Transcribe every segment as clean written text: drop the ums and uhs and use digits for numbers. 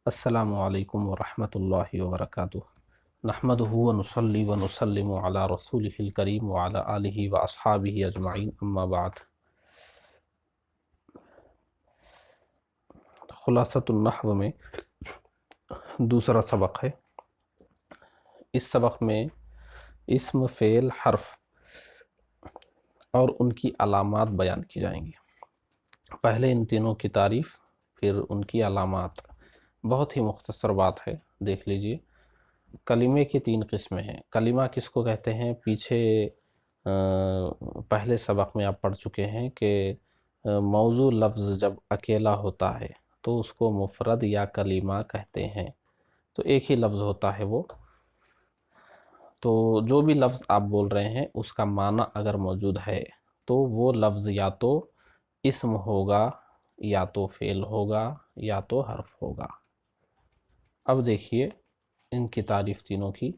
السلام علیکم ورحمۃ اللہ وبرکاتہ۔ نحمدہ ونصلی ونسلم علی رسولہ الکریم وعلی آلہ واصحابہ اجمعین، اما بعد۔ خلاصۃ النحو میں دوسرا سبق ہے۔ اس سبق میں اسم، فعل، حرف اور ان کی علامات بیان کی جائیں گی۔ پہلے ان تینوں کی تعریف، پھر ان کی علامات۔ بہت ہی مختصر بات ہے، دیکھ لیجئے۔ کلمے کی تین قسمیں ہیں۔ کلمہ کس کو کہتے ہیں؟ پیچھے پہلے سبق میں آپ پڑھ چکے ہیں کہ موضوع لفظ جب اکیلا ہوتا ہے تو اس کو مفرد یا کلمہ کہتے ہیں، تو ایک ہی لفظ ہوتا ہے وہ۔ تو جو بھی لفظ آپ بول رہے ہیں اس کا معنی اگر موجود ہے تو وہ لفظ یا تو اسم ہوگا، یا تو فعل ہوگا، یا تو حرف ہوگا۔ اب دیکھیے ان کی تعریف تینوں کی۔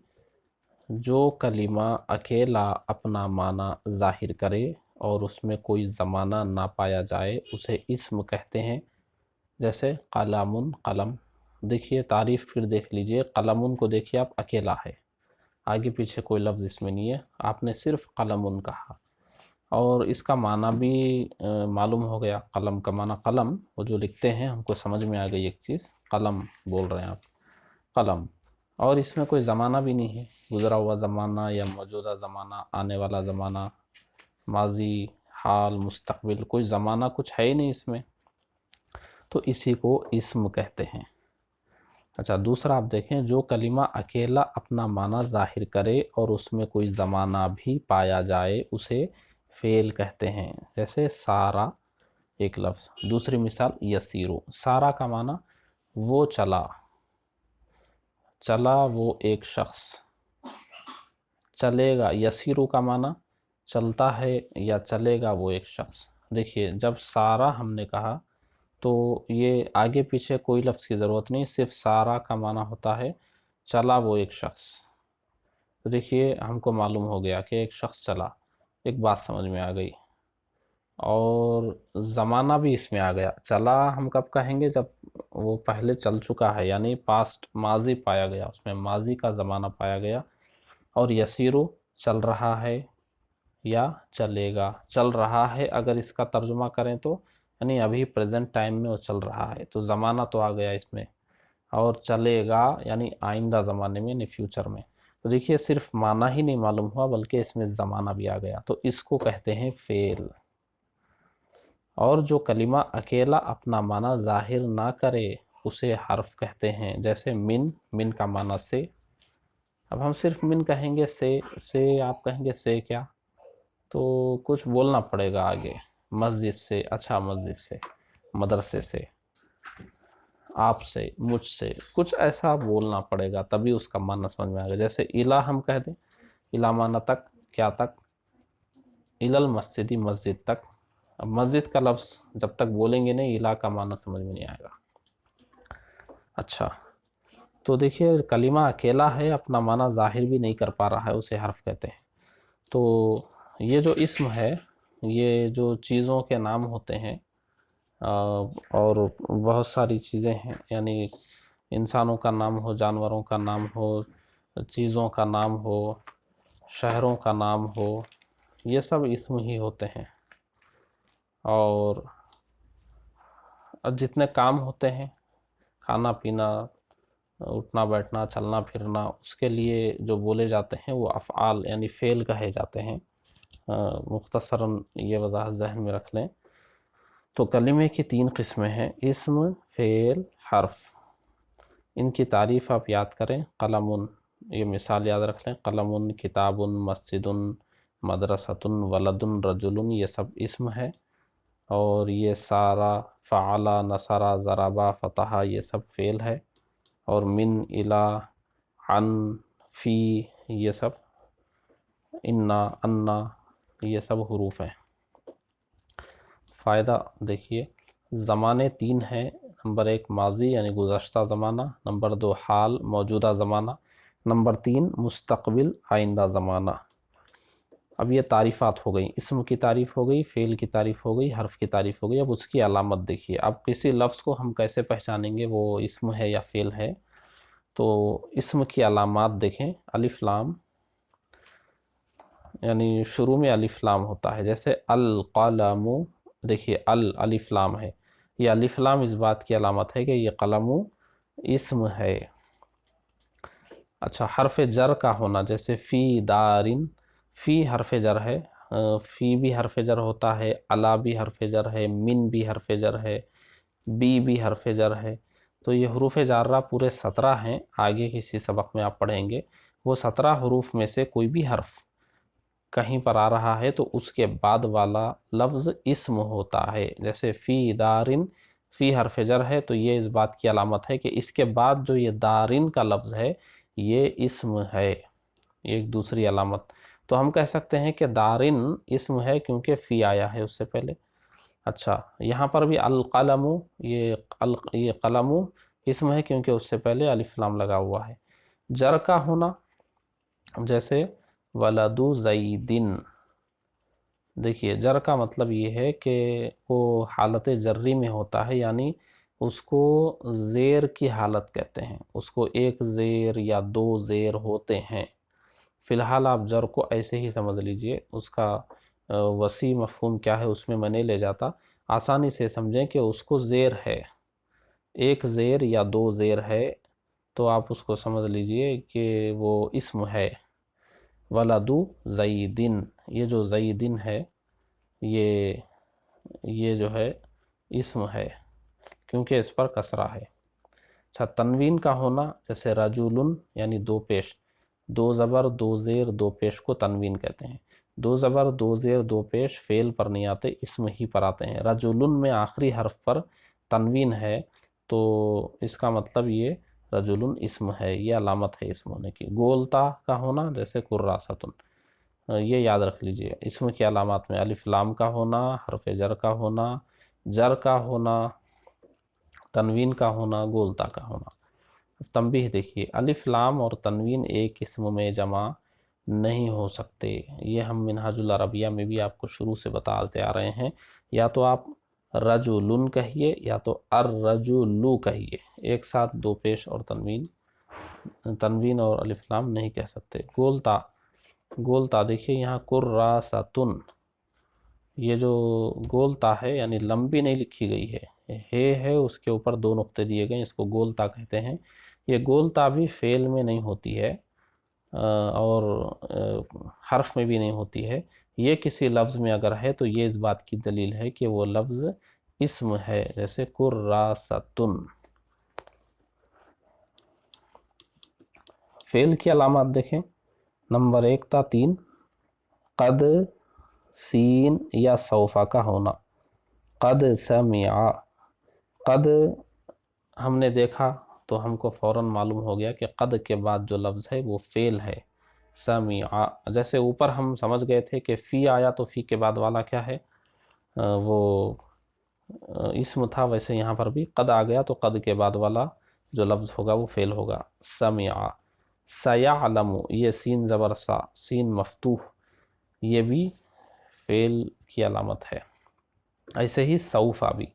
جو کلمہ اکیلا اپنا معنی ظاہر کرے اور اس میں کوئی زمانہ نہ پایا جائے اسے اسم کہتے ہیں۔ جیسے قلم، قلم۔ دیکھیے تعریف پھر دیکھ لیجئے۔ قلم کو دیکھیے آپ، اکیلا ہے، آگے پیچھے کوئی لفظ اس میں نہیں ہے، آپ نے صرف قلم کہا اور اس کا معنی بھی معلوم ہو گیا۔ قلم کا معنی قلم، وہ جو لکھتے ہیں، ہم کو سمجھ میں آ گئی ایک چیز، قلم بول رہے ہیں آپ، قلم۔ اور اس میں کوئی زمانہ بھی نہیں ہے، گزرا ہوا زمانہ یا موجودہ زمانہ، آنے والا زمانہ، ماضی، حال، مستقبل، کوئی زمانہ کچھ ہے ہی نہیں اس میں، تو اسی کو اسم کہتے ہیں۔ اچھا، دوسرا آپ دیکھیں، جو کلمہ اکیلا اپنا معنی ظاہر کرے اور اس میں کوئی زمانہ بھی پایا جائے اسے فعل کہتے ہیں۔ جیسے سارا ایک لفظ۔ دوسری مثال یسیرو۔ سارا کا معنی وہ چلا، چلا وہ ایک شخص۔ چلے گا، یسیرو کا معنی چلتا ہے یا چلے گا وہ ایک شخص۔ دیکھیے جب سارا ہم نے کہا تو یہ آگے پیچھے کوئی لفظ کی ضرورت نہیں، صرف سارا کا معنی ہوتا ہے چلا وہ ایک شخص۔ تو دیکھیے ہم کو معلوم ہو گیا کہ ایک شخص چلا، ایک بات سمجھ میں آ گئی، اور زمانہ بھی اس میں آ گیا۔ چلا ہم کب کہیں گے؟ جب وہ پہلے چل چکا ہے، یعنی پاسٹ، ماضی پایا گیا، اس میں ماضی کا زمانہ پایا گیا۔ اور یسیرو چل رہا ہے یا چلے گا۔ چل رہا ہے اگر اس کا ترجمہ کریں تو یعنی ابھی پریزنٹ ٹائم میں وہ چل رہا ہے، تو زمانہ تو آ گیا اس میں۔ اور چلے گا یعنی آئندہ زمانے میں، یعنی فیوچر میں۔ تو دیکھیے صرف معنی ہی نہیں معلوم ہوا بلکہ اس میں زمانہ بھی آ گیا، تو اس کو کہتے ہیں فعل۔ اور جو کلمہ اکیلا اپنا معنی ظاہر نہ کرے اسے حرف کہتے ہیں۔ جیسے من، من کا معنی سے۔ اب ہم صرف من کہیں گے، سے آپ کہیں گے سے کیا، تو کچھ بولنا پڑے گا آگے۔ مسجد سے، اچھا مسجد سے، مدرسے سے، آپ سے، مجھ سے، کچھ ایسا بولنا پڑے گا تبھی اس کا معنی سمجھ میں آئے گا۔ جیسے الہ ہم کہہ دیں، الہ معنی تک، کیا تک؟ الی المسجد، مسجد تک۔ اب مسجد کا لفظ جب تک بولیں گے نہیں، الہ کا معنی سمجھ میں نہیں آئے گا۔ اچھا، تو دیکھیے کلمہ اکیلا ہے، اپنا معنی ظاہر بھی نہیں کر پا رہا ہے، اسے حرف کہتے ہیں۔ تو یہ جو اسم ہے، یہ جو چیزوں کے نام ہوتے ہیں، اور بہت ساری چیزیں ہیں، یعنی انسانوں کا نام ہو، جانوروں کا نام ہو، چیزوں کا نام ہو، شہروں کا نام ہو، یہ سب اسم ہی ہوتے ہیں۔ اور جتنے کام ہوتے ہیں، کھانا پینا، اٹھنا بیٹھنا، چلنا پھرنا، اس کے لیے جو بولے جاتے ہیں وہ افعال یعنی فعل کہے جاتے ہیں۔ مختصراً یہ وضاحت ذہن میں رکھ لیں۔ تو کلمے کی تین قسمیں ہیں، اسم، فعل، حرف۔ ان کی تعریف آپ یاد کریں۔ قلم، یہ مثال یاد رکھ لیں، قلم، کتاب، مسجد، مدرسۃ، ولد، رجل، یہ سب اسم ہے۔ اور یہ سارا، فعل، نصر، ضرب، فتح، یہ سب فعل ہے۔ اور من، الی، عن، فی، یہ سب، انا، انا، یہ سب حروف ہیں۔ فائدہ دیکھیے، زمانے تین ہیں۔ نمبر ایک ماضی یعنی گزشتہ زمانہ، نمبر دو حال موجودہ زمانہ، نمبر تین مستقبل آئندہ زمانہ۔ اب یہ تعریفات ہو گئی، اسم کی تعریف ہو گئی، فعل کی تعریف ہو گئی، حرف کی تعریف ہو گئی۔ اب اس کی علامت دیکھیے، اب کسی لفظ کو ہم کیسے پہچانیں گے وہ اسم ہے یا فعل ہے؟ تو اسم کی علامات دیکھیں، الف لام، یعنی شروع میں الف لام ہوتا ہے، جیسے القلم، دیکھیے الف لام ہے، یہ الف لام اس بات کی علامت ہے کہ یہ قلم اسم ہے۔ اچھا، حرف جر کا ہونا، جیسے فی دارن، فی حرف جر ہے، فی بھی حرف جر ہوتا ہے، علا بھی حرف جر ہے، من بھی حرف جر ہے، بی بھی حرف جر ہے۔ تو یہ حروف جارہ پورے 17 ہیں، آگے کسی سبق میں آپ پڑھیں گے۔ وہ 17 حروف میں سے کوئی بھی حرف کہیں پر آ رہا ہے تو اس کے بعد والا لفظ اسم ہوتا ہے، جیسے فی دارن، فی حرف جر ہے تو یہ اس بات کی علامت ہے کہ اس کے بعد جو یہ دارن کا لفظ ہے یہ اسم ہے، یہ ایک دوسری علامت۔ تو ہم کہہ سکتے ہیں کہ دارن اسم ہے کیونکہ فی آیا ہے اس سے پہلے۔ اچھا، یہاں پر بھی القلم، یہ قلم اسم ہے کیونکہ اس سے پہلے الف لام لگا ہوا ہے۔ جر کا ہونا، جیسے ولد زیدن، دیکھیے جر کا مطلب یہ ہے کہ وہ حالت جری میں ہوتا ہے، یعنی اس کو زیر کی حالت کہتے ہیں، اس کو ایک زیر یا دو زیر ہوتے ہیں۔ فی الحال آپ جر کو ایسے ہی سمجھ لیجئے، اس کا وسیع مفہوم کیا ہے اس میں میں نہیں لے جاتا، آسانی سے سمجھیں کہ اس کو زیر ہے، ایک زیر یا دو زیر ہے تو آپ اس کو سمجھ لیجئے کہ وہ اسم ہے۔ ولد زیدن، یہ جو زیدن ہے یہ جو ہے اسم ہے کیونکہ اس پر کسرہ ہے۔ اچھا، تنوین کا ہونا، جیسے رجل، یعنی دو پیش، دو زبر دو زیر دو پیش کو تنوین کہتے ہیں۔ دو زبر دو زیر دو پیش فعل پر نہیں آتے، اسم ہی پر آتے ہیں۔ رجل میں آخری حرف پر تنوین ہے تو اس کا مطلب یہ رجل اسم ہے، یہ علامت ہے اسم ہونے کی۔ گولتا کا ہونا، جیسے کراستن، یہ یاد رکھ لیجئے، اسم کی علامات میں الف لام کا ہونا، حرف جر کا ہونا، جر کا ہونا، تنوین کا ہونا، گولتا کا ہونا۔ تنبیہ دیکھیے، الف لام اور تنوین ایک اسم میں جمع نہیں ہو سکتے، یہ ہم منہاج العربیہ میں بھی آپ کو شروع سے بتاتے آ رہے ہیں۔ یا تو آپ رجلن کہیے یا تو الرجل کہیے، ایک ساتھ دو پیش اور تنوین اور الف لام نہیں کہہ سکتے۔ گولتا دیکھیے یہاں کراستن، یہ جو گولتا ہے یعنی لمبی نہیں لکھی گئی ہے اس کے اوپر دو نقطے دیے گئے، اس کو گولتا کہتے ہیں۔ یہ گولتا بھی فعل میں نہیں ہوتی ہے اور حرف میں بھی نہیں ہوتی ہے، یہ کسی لفظ میں اگر ہے تو یہ اس بات کی دلیل ہے کہ وہ لفظ اسم ہے، جیسے کراستن۔ فعل کی علامات دیکھیں، نمبر 1 تا 3، قد، سین یا سوفا کا ہونا۔ قد سمع، قد ہم نے دیکھا تو ہم کو فوراً معلوم ہو گیا کہ قد کے بعد جو لفظ ہے وہ فعل ہے، سمع۔ جیسے اوپر ہم سمجھ گئے تھے کہ فی آیا تو فی کے بعد والا کیا ہے، وہ اسم تھا، ویسے یہاں پر بھی قد آ گیا تو قد کے بعد والا جو لفظ ہوگا وہ فعل ہوگا، سمع۔ سیعلم، یہ سین زبر سا، سین مفتوح، یہ بھی فعل کی علامت ہے۔ ایسے ہی سوفا بھی،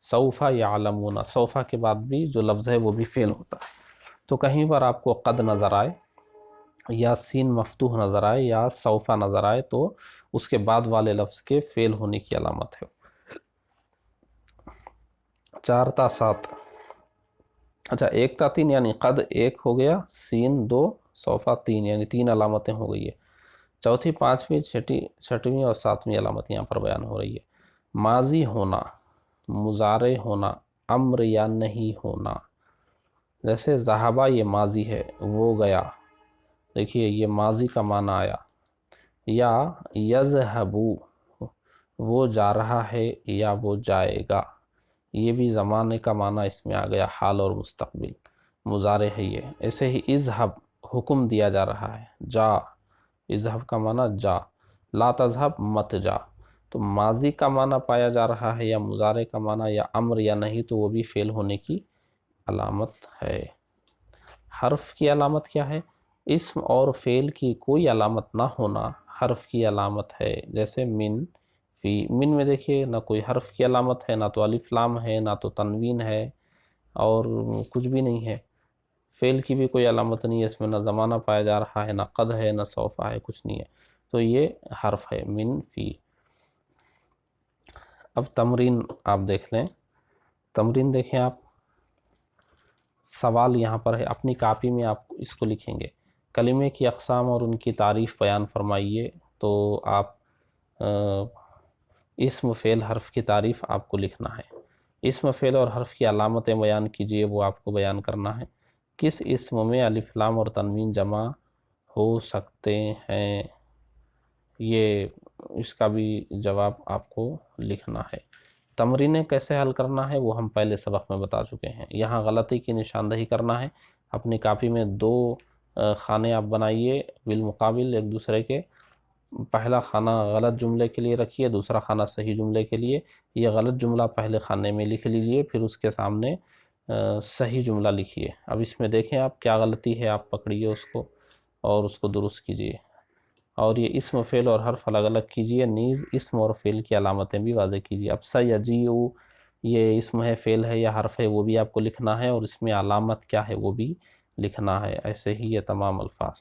سوفا یعلمون، سوفا کے بعد بھی جو لفظ ہے وہ بھی فعل ہوتا ہے۔ تو کہیں پر آپ کو قد نظر آئے یا سین مفتوح نظر آئے یا سوفا نظر آئے تو اس کے بعد والے لفظ کے فعل ہونے کی علامت ہے۔ 4 تا 7، اچھا 1 تا 3 یعنی قد 1 ہو گیا، سین 2، سوفا 3، یعنی 3 علامتیں ہو گئی ہے۔ چوتھی، پانچویں، چھٹویں اور 7ویں علامت یہاں پر بیان ہو رہی ہے۔ ماضی ہونا، مضارع ہونا، امر یا نہیں ہونا، جیسے ذہبہ یہ ماضی ہے، وہ گیا، دیکھیے یہ ماضی کا معنی آیا۔ یا یذہبو، وہ جا رہا ہے یا وہ جائے گا، یہ بھی زمانے کا معنی اس میں آ گیا، حال اور مستقبل، مضارع ہے یہ۔ ایسے ہی اذہب، حکم دیا جا رہا ہے، جا، اذہب کا معنی جا، لا تذہب، مت جا۔ تو ماضی کا معنی پایا جا رہا ہے یا مضارع کا معنی یا امر یا نہیں تو وہ بھی فعل ہونے کی علامت ہے۔ حرف کی علامت کیا ہے؟ اسم اور فعل کی کوئی علامت نہ ہونا حرف کی علامت ہے، جیسے من، فی۔ من میں دیکھیے نہ کوئی حرف کی علامت ہے، نہ تو الف لام ہے، نہ تو تنوین ہے، اور کچھ بھی نہیں ہے۔ فعل کی بھی کوئی علامت نہیں ہے، اس میں نہ زمانہ پایا جا رہا ہے، نہ قد ہے، نہ سوف ہے، کچھ نہیں ہے، تو یہ حرف ہے من فی۔ اب تمرین آپ دیکھ لیں، تمرین دیکھیں آپ، سوال یہاں پر ہے، اپنی کاپی میں آپ اس کو لکھیں گے، کلمے کی اقسام اور ان کی تعریف بیان فرمائیے۔ تو آپ اسم، فعل، حرف کی تعریف آپ کو لکھنا ہے، اسم، فعل اور حرف کی علامتیں بیان کیجئے، وہ آپ کو بیان کرنا ہے۔ کس اسم میں الف لام اور تنوین جمع ہو سکتے ہیں، یہ اس کا بھی جواب آپ کو لکھنا ہے۔ تمرینیں کیسے حل کرنا ہے وہ ہم پہلے سبق میں بتا چکے ہیں۔ یہاں غلطی کی نشاندہی کرنا ہے، اپنی کاپی میں دو خانے آپ بنائیے بالمقابل ایک دوسرے کے، پہلا خانہ غلط جملے کے لیے رکھیے، دوسرا خانہ صحیح جملے کے لیے۔ یہ غلط جملہ پہلے خانے میں لکھ لیجئے، پھر اس کے سامنے صحیح جملہ لکھیے۔ اب اس میں دیکھیں آپ کیا غلطی ہے، آپ پکڑیے اس کو اور اس کو درست کیجئے، اور یہ اسم، فعل اور حرف الگ الگ کیجئے، نیز اسم اور فعل کی علامتیں بھی واضح کیجئے۔ اب سیجیء، یہ اسم ہے، فعل ہے یا حرف ہے، وہ بھی آپ کو لکھنا ہے، اور اس میں علامت کیا ہے وہ بھی لکھنا ہے۔ ایسے ہی یہ تمام الفاظ۔